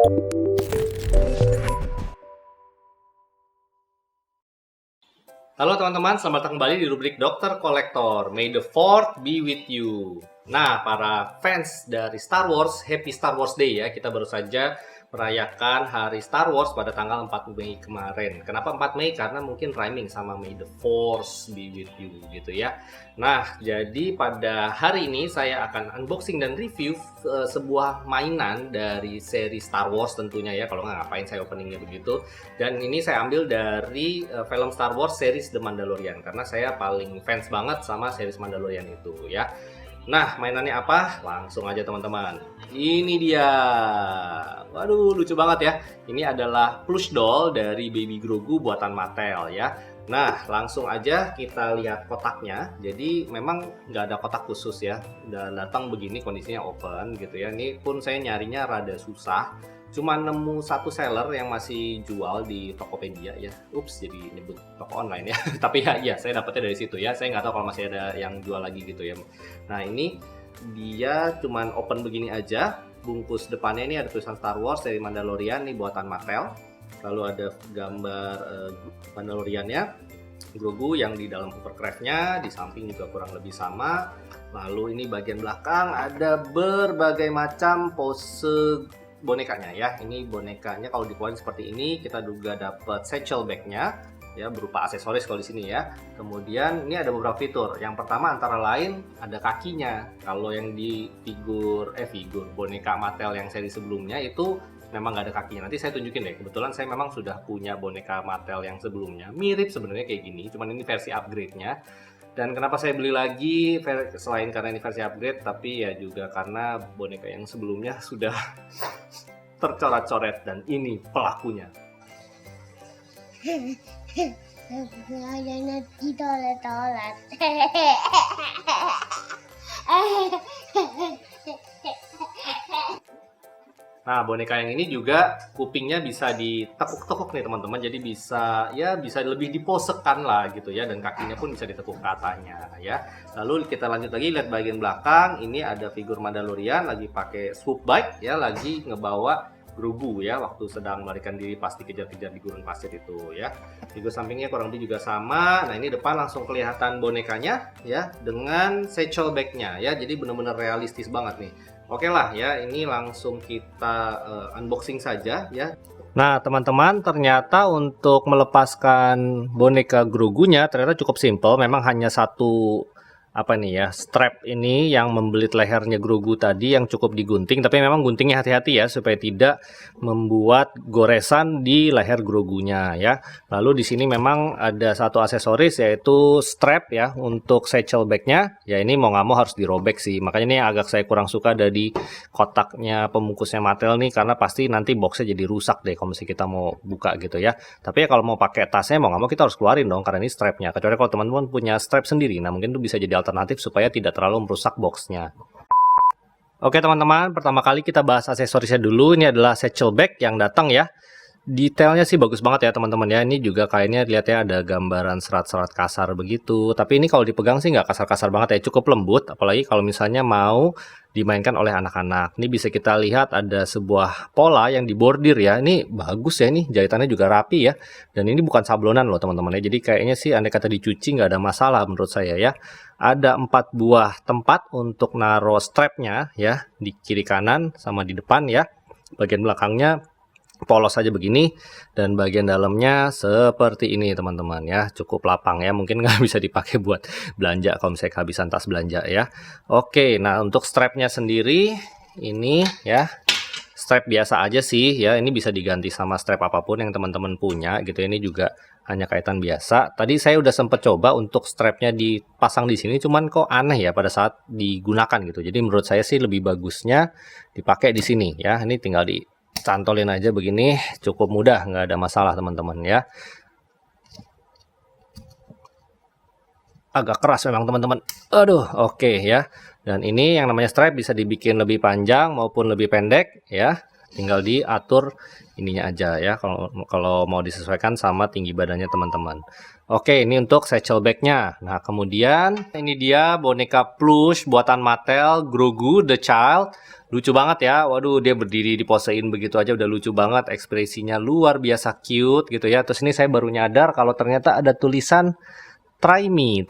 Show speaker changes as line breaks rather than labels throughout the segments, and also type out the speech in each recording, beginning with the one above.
Halo teman-teman, selamat datang kembali di rubrik Dokter Kolektor. May the Fourth be with you. Nah, para fans dari Star Wars, Happy Star Wars Day ya. Kita baru saja merayakan hari Star Wars pada tanggal 4 Mei kemarin. Kenapa 4 Mei? Karena mungkin rhyming sama May the Force be with you gitu ya. Nah, jadi pada hari ini saya akan unboxing dan review sebuah mainan dari seri Star Wars tentunya ya. Kalau nggak ngapain saya openingnya begitu. Dan ini saya ambil dari film Star Wars series The Mandalorian. Karena saya paling fans banget sama series Mandalorian itu ya. Nah, mainannya apa? Langsung aja teman-teman. Ini dia. Waduh, lucu banget ya. Ini adalah plush doll dari Baby Grogu buatan Mattel ya. Nah, langsung aja kita lihat kotaknya. Jadi memang nggak ada kotak khusus ya. Dan datang begini kondisinya open gitu ya. Ini pun saya nyarinya rada susah. Cuma nemu satu seller yang masih jual di Tokopedia ya. Ups, jadi nyebut toko online ya. Tapi ya, saya dapetnya dari situ ya. Saya nggak tahu kalau masih ada yang jual lagi gitu ya. Nah, ini dia cuman open begini aja. Bungkus depannya ini ada tulisan Star Wars dari Mandalorian, ini buatan Mattel. Lalu ada gambar Mandaloriannya, Grogu yang di dalam hovercraft-nya, di samping juga kurang lebih sama. Lalu ini bagian belakang ada berbagai macam pose bonekanya ya. Ini bonekanya kalau dikeluarin seperti ini, kita juga dapat satchel bag-nya ya, berupa aksesoris kalau di sini ya. Kemudian ini ada beberapa fitur. Yang pertama antara lain ada kakinya. Kalau yang di figur boneka Mattel yang seri sebelumnya itu memang nggak ada kakinya. Nanti saya tunjukin deh. Kebetulan saya memang sudah punya boneka Mattel yang sebelumnya. Mirip sebenarnya kayak gini, cuman ini versi upgrade-nya. Dan kenapa saya beli lagi selain karena ini versi upgrade, tapi ya juga karena boneka yang sebelumnya sudah tercoret-coret dan ini pelakunya.
Ayahnya di toilet.
Nah, boneka yang ini juga kupingnya bisa ditekuk-tekuk nih teman-teman. Jadi bisa lebih diposekan lah gitu ya, dan kakinya pun bisa ditekuk ke atasnya ya. Lalu kita lanjut lagi lihat bagian belakang. Ini ada figur Mandalorian lagi pakai swoop bike ya, lagi ngebawa Grogu ya waktu sedang melarikan diri pas dikejar-kejar di gurun pasir itu ya. Figur sampingnya kurang lebih juga sama. Nah, ini depan langsung kelihatan bonekanya ya dengan satchel bag-nya ya. Jadi benar-benar realistis banget nih. Oke lah ya, ini langsung kita unboxing saja ya. Nah teman-teman, ternyata untuk melepaskan boneka Grogunya ternyata cukup simple. Memang hanya satu strap ini yang membelit lehernya Grogu tadi yang cukup digunting, tapi memang guntingnya hati-hati ya supaya tidak membuat goresan di leher Grogunya ya. Lalu di sini memang ada satu aksesoris yaitu strap ya untuk satchel bag-nya. Ya ini mau nggak mau harus dirobek sih. Makanya ini agak saya kurang suka dari kotaknya pembungkusnya Mattel nih, karena pasti nanti boxnya jadi rusak deh kalau misalnya kita mau buka gitu ya. Tapi ya kalau mau pakai tasnya mau nggak mau kita harus keluarin dong karena ini strapnya. Kecuali kalau teman-teman punya strap sendiri, nah mungkin itu bisa jadi alternatif supaya tidak terlalu merusak boxnya. Oke teman-teman, pertama kali kita bahas aksesorisnya dulu. Ini adalah satchel bag yang datang ya. Detailnya sih bagus banget ya teman-teman ya. Ini juga kayaknya lihat ya ada gambaran serat-serat kasar begitu. Tapi ini kalau dipegang sih nggak kasar-kasar banget ya, cukup lembut. Apalagi kalau misalnya mau dimainkan oleh anak-anak. Ini bisa kita lihat ada sebuah pola yang dibordir ya. Ini bagus ya, nih jahitannya juga rapi ya. Dan ini bukan sablonan loh teman-teman ya. Jadi kayaknya sih andai kata dicuci nggak ada masalah menurut saya ya. Ada 4 buah tempat untuk naruh strapnya ya, di kiri kanan sama di depan ya. Bagian belakangnya polos aja begini, dan bagian dalamnya seperti ini teman-teman ya, cukup lapang ya, mungkin nggak bisa dipakai buat belanja kalau misalnya kehabisan tas belanja ya. Oke, nah untuk strapnya sendiri ini ya strap biasa aja sih ya, ini bisa diganti sama strap apapun yang teman-teman punya gitu. Ini juga hanya kaitan biasa. Tadi saya udah sempet coba untuk strapnya dipasang di sini, cuman kok aneh ya pada saat digunakan gitu. Jadi menurut saya sih lebih bagusnya dipakai di sini ya. Ini tinggal dicantolin aja begini, cukup mudah, nggak ada masalah teman-teman ya. Agak keras memang teman-teman. Aduh, oke ya. Dan ini yang namanya strap bisa dibikin lebih panjang maupun lebih pendek ya. tinggal diatur ininya aja ya, kalau mau disesuaikan sama tinggi badannya teman-teman. Oke, ini untuk satchel bagnya. Nah, kemudian ini dia boneka plush buatan Mattel, Grogu the Child. Lucu banget ya. Waduh, dia berdiri diposein begitu aja udah lucu banget. Ekspresinya luar biasa cute gitu ya. Terus ini saya baru nyadar kalau ternyata ada tulisan try me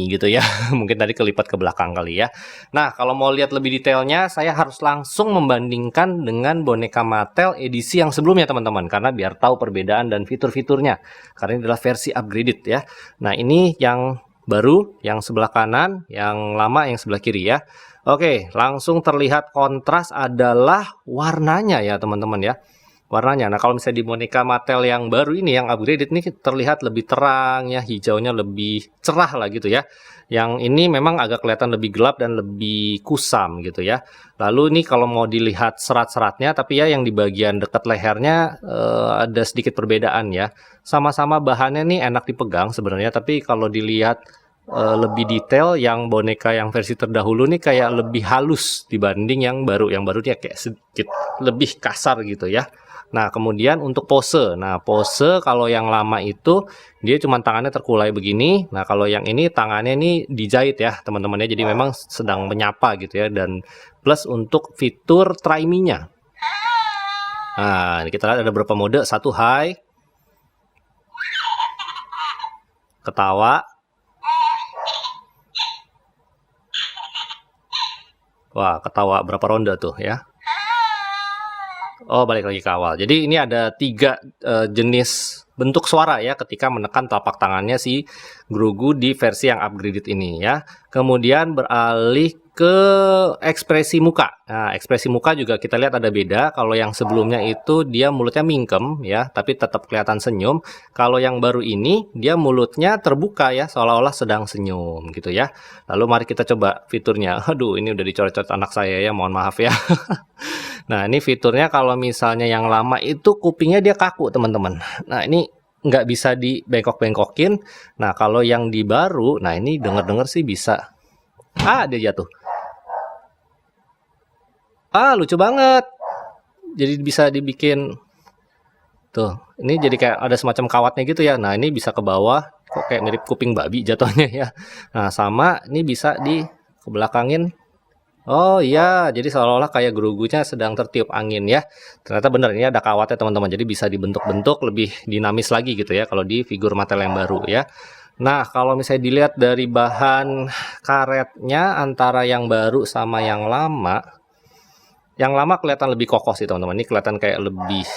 gitu ya. Mungkin tadi kelipat ke belakang kali ya. Nah, kalau mau lihat lebih detailnya, saya harus langsung membandingkan dengan boneka Mattel edisi yang sebelumnya teman-teman, karena biar tahu perbedaan dan fitur-fiturnya. Karena ini adalah versi upgraded ya. Nah, ini yang baru, yang sebelah kanan, yang lama yang sebelah kiri ya. Oke, langsung terlihat kontras adalah warnanya ya teman-teman ya. Warnanya. Nah, kalau misalnya di boneka Mattel yang baru ini, yang upgraded ini terlihat lebih terang ya, hijaunya lebih cerah lah gitu ya. Yang ini memang agak kelihatan lebih gelap dan lebih kusam gitu ya. Lalu ini kalau mau dilihat serat-seratnya, tapi ya yang di bagian dekat lehernya ada sedikit perbedaan ya. Sama-sama bahannya nih enak dipegang sebenarnya, tapi kalau dilihat lebih detail, yang boneka yang versi terdahulu nih kayak lebih halus dibanding yang baru. Yang baru dia kayak sedikit lebih kasar gitu ya. Nah, kemudian untuk pose. Nah, pose kalau yang lama itu dia cuma tangannya terkulai begini. Nah, kalau yang ini tangannya ini dijahit ya, teman-teman ya. Jadi memang sedang menyapa gitu ya. Dan plus untuk fitur try me-nya. Nah, ini kita lihat ada beberapa mode. Satu high, ketawa. Wah, ketawa berapa ronde tuh ya. Oh, balik lagi ke awal. Jadi ini ada 3 jenis bentuk suara ya ketika menekan telapak tangannya si Grogu di versi yang upgraded ini ya. Kemudian beralih ke ekspresi muka. Nah, ekspresi muka juga kita lihat ada beda. Kalau yang sebelumnya itu dia mulutnya mingkem ya, tapi tetap kelihatan senyum. Kalau yang baru ini dia mulutnya terbuka ya, seolah-olah sedang senyum gitu ya. Lalu mari kita coba fiturnya. Aduh, ini udah dicoret-coret anak saya ya, mohon maaf ya. Nah, ini fiturnya kalau misalnya yang lama itu kupingnya dia kaku, teman-teman. Nah, ini nggak bisa dibengkok-bengkokin. Nah, kalau yang di baru, nah ini denger-denger sih bisa. Ah, dia jatuh. Ah, lucu banget. Jadi bisa dibikin tuh. Ini jadi kayak ada semacam kawatnya gitu ya. Nah, ini bisa ke bawah. Kok kayak mirip kuping babi jatuhnya ya. Nah, sama ini bisa di kebelakangin. Oh iya, jadi seolah-olah kayak Grogunya sedang tertiup angin ya. Ternyata benar, ini ada kawatnya teman-teman. Jadi bisa dibentuk-bentuk lebih dinamis lagi gitu ya kalau di figur Mattel yang baru ya. Nah, kalau misalnya dilihat dari bahan karetnya antara yang baru sama yang lama kelihatan lebih kokoh sih teman-teman. Ini kelihatan kayak lebih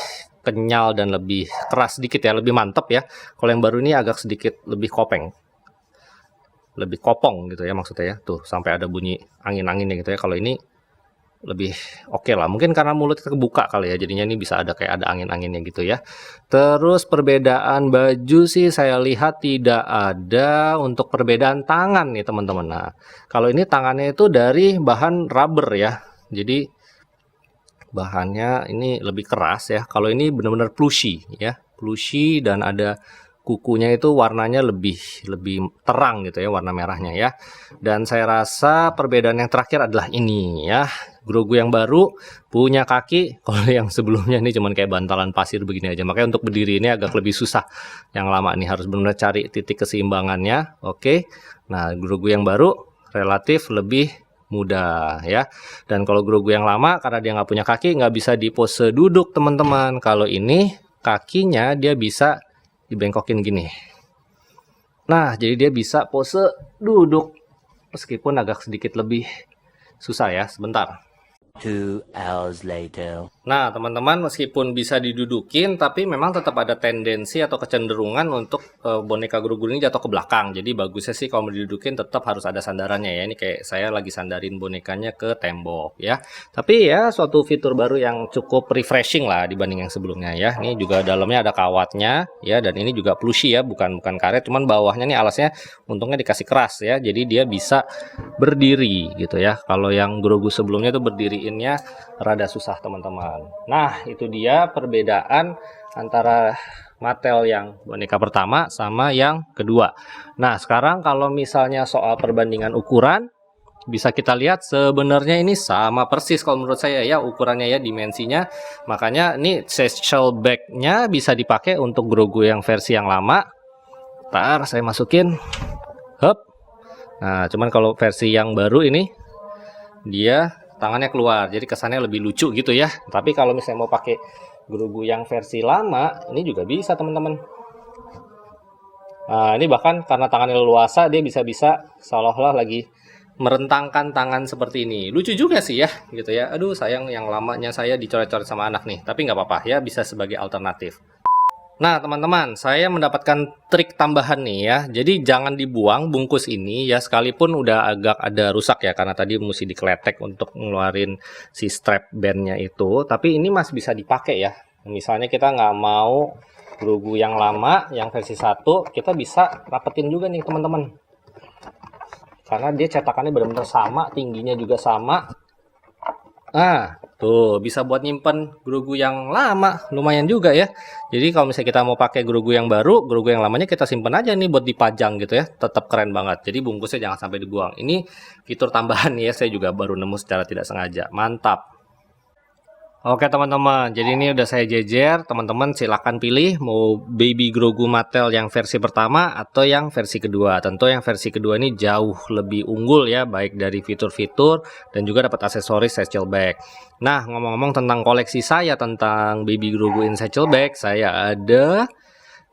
kenyal dan lebih keras sedikit ya, lebih mantep ya. Kalau yang baru ini agak sedikit lebih kopeng. Lebih kopong gitu ya maksudnya ya. Tuh sampai ada bunyi angin-anginnya gitu ya. Kalau ini lebih oke lah. Mungkin karena mulutnya kebuka kali ya. Jadinya ini bisa ada kayak ada angin-anginnya gitu ya. Terus perbedaan baju sih saya lihat tidak ada untuk perbedaan tangan nih teman-teman. Nah, kalau ini tangannya itu dari bahan rubber ya. Jadi bahannya ini lebih keras ya. Kalau ini benar-benar plushy ya. Plushy dan ada kukunya itu warnanya lebih terang gitu ya, warna merahnya ya. Dan saya rasa perbedaan yang terakhir adalah ini ya. Grogu yang baru punya kaki, kalau yang sebelumnya ini cuman kayak bantalan pasir begini aja. Makanya untuk berdiri ini agak lebih susah. Yang lama ini harus benar-benar cari titik keseimbangannya. Oke. Nah, Grogu yang baru relatif lebih mudah ya. Dan kalau Grogu yang lama karena dia nggak punya kaki, nggak bisa di pose duduk teman-teman. Kalau ini kakinya dia bisa dibengkokin gini. Nah, jadi dia bisa pose duduk meskipun agak sedikit lebih susah ya. Sebentar.
2 hours later.
Nah, teman-teman, meskipun bisa didudukin, tapi memang tetap ada tendensi atau kecenderungan untuk boneka Grogu ini jatuh ke belakang. Jadi bagusnya sih kalau mau didudukin tetap harus ada sandarannya ya. Ini kayak saya lagi sandarin bonekanya ke tembok ya. Tapi ya suatu fitur baru yang cukup refreshing lah dibanding yang sebelumnya ya. Ini juga dalamnya ada kawatnya ya, dan ini juga plushy ya, bukan karet, cuman bawahnya nih alasnya untungnya dikasih keras ya. Jadi dia bisa berdiri gitu ya. Kalau yang Grogu sebelumnya tuh berdiriinnya rada susah teman-teman. Nah, itu dia perbedaan antara Mattel yang boneka pertama sama yang kedua. Nah, sekarang kalau misalnya soal perbandingan ukuran, bisa kita lihat sebenarnya ini sama persis kalau menurut saya ya ukurannya ya, dimensinya. Makanya ini satchel bag-nya bisa dipakai untuk Grogu yang versi yang lama. Ntar saya masukin. Hup. Nah, cuman kalau versi yang baru ini dia tangannya keluar, jadi kesannya lebih lucu gitu ya. Tapi kalau misalnya mau pakai Grogu yang versi lama, ini juga bisa teman-teman. Nah, ini bahkan karena tangannya leluasa, dia bisa-bisa seolah-olah lagi merentangkan tangan seperti ini. Lucu juga sih ya, gitu ya. Aduh, sayang yang lamanya saya dicoret-coret sama anak nih. Tapi nggak apa-apa ya, bisa sebagai alternatif. Nah, teman-teman, saya mendapatkan trik tambahan nih ya. Jadi jangan dibuang bungkus ini ya, sekalipun udah agak ada rusak ya, karena tadi mesti dikletek untuk ngeluarin si strap bandnya itu. Tapi ini masih bisa dipakai ya. Misalnya kita nggak mau Grogu yang lama, yang versi 1, kita bisa rapetin juga nih teman-teman. Karena dia cetakannya benar-benar sama, tingginya juga sama. Nah, tuh bisa buat nyimpen Grogu yang lama, lumayan juga ya. Jadi kalau misalnya kita mau pakai Grogu yang baru, Grogu yang lamanya kita simpen aja nih buat dipajang gitu ya. Tetap keren banget. Jadi bungkusnya jangan sampai dibuang. Ini fitur tambahan ya, saya juga baru nemu secara tidak sengaja. Mantap. Oke teman-teman, jadi ini udah saya jejer. Teman-teman silakan pilih mau Baby Grogu Mattel yang versi pertama atau yang versi kedua. Tentu yang versi kedua ini jauh lebih unggul ya, baik dari fitur-fitur dan juga dapat aksesoris satchel bag. Nah, ngomong-ngomong tentang koleksi saya tentang Baby Grogu in satchel bag, saya ada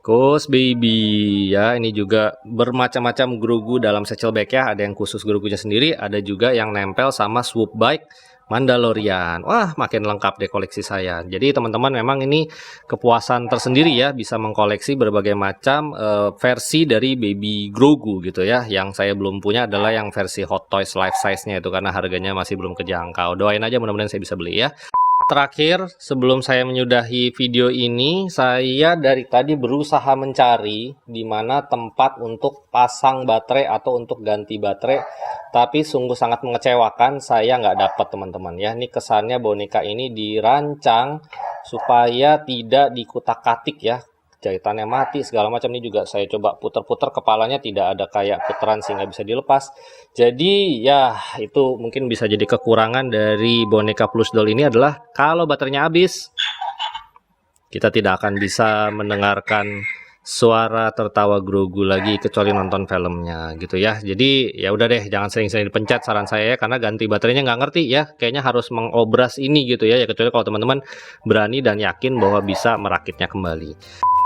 Ghost Baby ya, ini juga bermacam-macam Grogu dalam satchel bag ya. Ada yang khusus Grogunya sendiri, ada juga yang nempel sama swoop bike Mandalorian. Wah, makin lengkap deh koleksi saya. Jadi teman-teman memang ini kepuasan tersendiri ya, bisa mengkoleksi berbagai macam versi dari Baby Grogu gitu ya. Yang saya belum punya adalah yang versi Hot Toys life size-nya itu, karena harganya masih belum kejangkau. Doain aja mudah-mudahan saya bisa beli ya. Terakhir, sebelum saya menyudahi video ini, saya dari tadi berusaha mencari di mana tempat untuk pasang baterai atau untuk ganti baterai, tapi sungguh sangat mengecewakan, saya nggak dapat teman-teman ya. Ini kesannya boneka ini dirancang supaya tidak dikutak-katik ya, jahitannya mati segala macam. Ini juga saya coba putar-putar, kepalanya tidak ada kayak puteran sehingga bisa dilepas. Jadi ya itu mungkin bisa jadi kekurangan dari boneka plush doll ini adalah kalau baterainya habis, kita tidak akan bisa mendengarkan suara tertawa Grogu lagi kecuali nonton filmnya gitu ya. Jadi ya udah deh, jangan sering-sering dipencet saran saya ya, karena ganti baterainya nggak ngerti ya, kayaknya harus mengobras ini gitu ya, kecuali kalau teman-teman berani dan yakin bahwa bisa merakitnya kembali.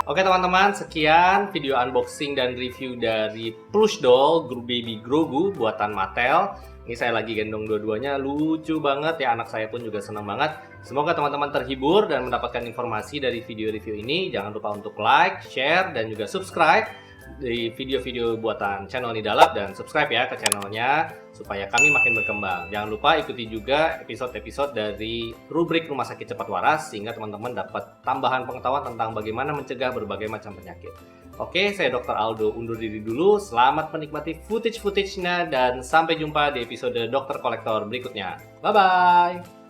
Oke teman-teman, sekian video unboxing dan review dari plush doll Baby Grogu buatan Mattel. Ini saya lagi gendong dua-duanya, lucu banget ya, anak saya pun juga senang banget. Semoga teman-teman terhibur dan mendapatkan informasi dari video review ini. Jangan lupa untuk like, share, dan juga subscribe di video-video buatan channel Nidalab, dan subscribe ya ke channelnya supaya kami makin berkembang. Jangan lupa ikuti juga episode-episode dari rubrik Rumah Sakit Cepat Waras sehingga teman-teman dapat tambahan pengetahuan tentang bagaimana mencegah berbagai macam penyakit. Oke, saya Dr. Aldo undur diri dulu. Selamat menikmati footage-nya dan sampai jumpa di episode Dokter Kolektor berikutnya. Bye-bye!